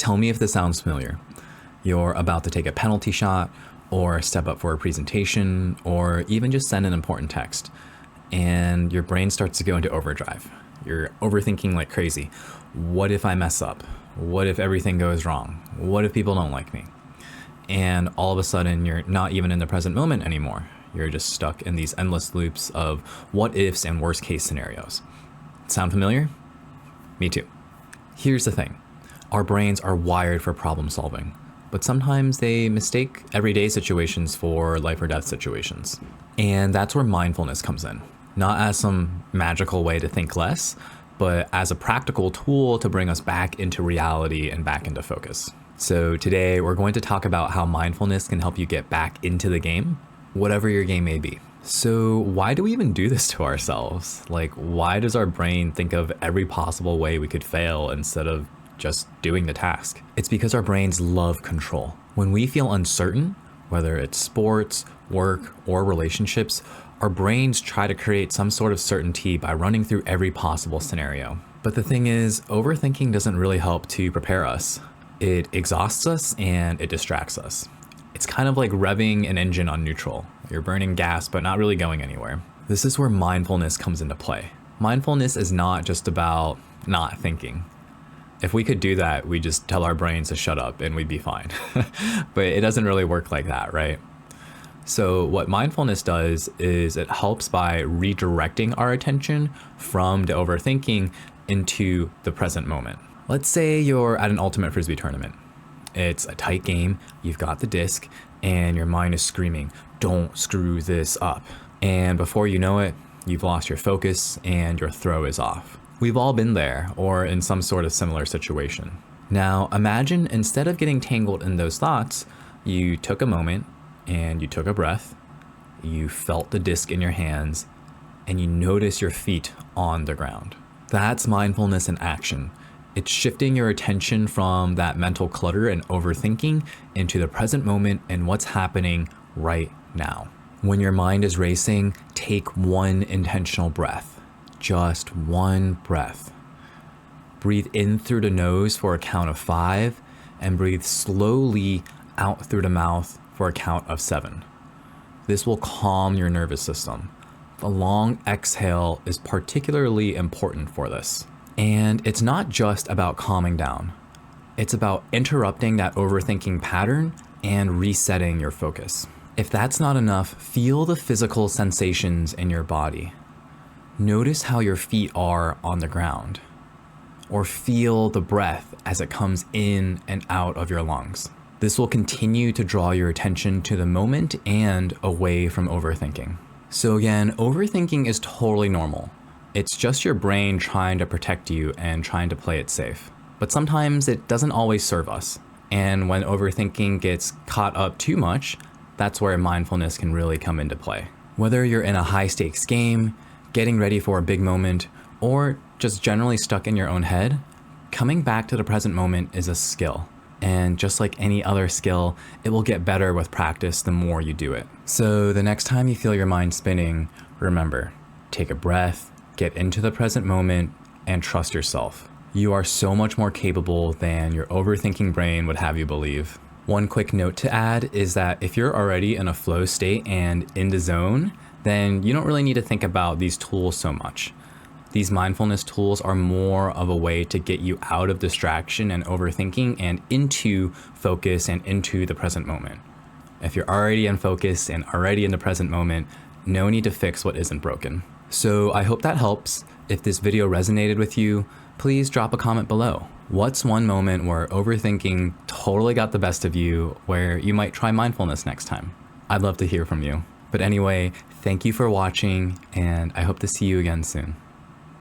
Tell me if this sounds familiar. You're about to take a penalty shot, or step up for a presentation, or even just send an important text, and your brain starts to go into overdrive. You're overthinking like crazy. What if I mess up? What if everything goes wrong? What if people don't like me? And all of a sudden, you're not even in the present moment anymore. You're just stuck in these endless loops of what ifs and worst case scenarios. Sound familiar? Me too. Here's the thing. Our brains are wired for problem solving, but sometimes they mistake everyday situations for life or death situations. And that's where mindfulness comes in. Not as some magical way to think less, but as a practical tool to bring us back into reality and back into focus. So today we're going to talk about how mindfulness can help you get back into the game, whatever your game may be. So why do we even do this to ourselves? Like, why does our brain think of every possible way we could fail instead of just doing the task? It's because our brains love control. When we feel uncertain, whether it's sports, work, or relationships, our brains try to create some sort of certainty by running through every possible scenario. But the thing is, overthinking doesn't really help to prepare us. It exhausts us and it distracts us. It's kind of like revving an engine on neutral. You're burning gas, but not really going anywhere. This is where mindfulness comes into play. Mindfulness is not just about not thinking. If we could do that, we'd just tell our brains to shut up and we'd be fine. But it doesn't really work like that, right? So what mindfulness does is it helps by redirecting our attention from the overthinking into the present moment. Let's say you're at an ultimate frisbee tournament. It's a tight game, you've got the disc, and your mind is screaming, "Don't screw this up." And before you know it, you've lost your focus and your throw is off. We've all been there or in some sort of similar situation. Now imagine instead of getting tangled in those thoughts, you took a moment and you took a breath, you felt the disc in your hands, and you notice your feet on the ground. That's mindfulness in action. It's shifting your attention from that mental clutter and overthinking into the present moment and what's happening right now. When your mind is racing, take one intentional breath. Just one breath. Breathe in through the nose for a count of 5 and breathe slowly out through the mouth for a count of 7. This will calm your nervous system. The long exhale is particularly important for this. And it's not just about calming down. It's about interrupting that overthinking pattern and resetting your focus. If that's not enough, feel the physical sensations in your body. Notice how your feet are on the ground, or feel the breath as it comes in and out of your lungs. This will continue to draw your attention to the moment and away from overthinking. So again, overthinking is totally normal. It's just your brain trying to protect you and trying to play it safe. But sometimes it doesn't always serve us. And when overthinking gets caught up too much, that's where mindfulness can really come into play. Whether you're in a high stakes game, getting ready for a big moment, or just generally stuck in your own head, coming back to the present moment is a skill. And just like any other skill, it will get better with practice the more you do it. So the next time you feel your mind spinning, remember, take a breath, get into the present moment, and trust yourself. You are so much more capable than your overthinking brain would have you believe. One quick note to add is that if you're already in a flow state and in the zone, then you don't really need to think about these tools so much. These mindfulness tools are more of a way to get you out of distraction and overthinking and into focus and into the present moment. If you're already in focus and already in the present moment, no need to fix what isn't broken. So I hope that helps. If this video resonated with you, please drop a comment below. What's one moment where overthinking totally got the best of you, where you might try mindfulness next time? I'd love to hear from you. But anyway, thank you for watching, and I hope to see you again soon.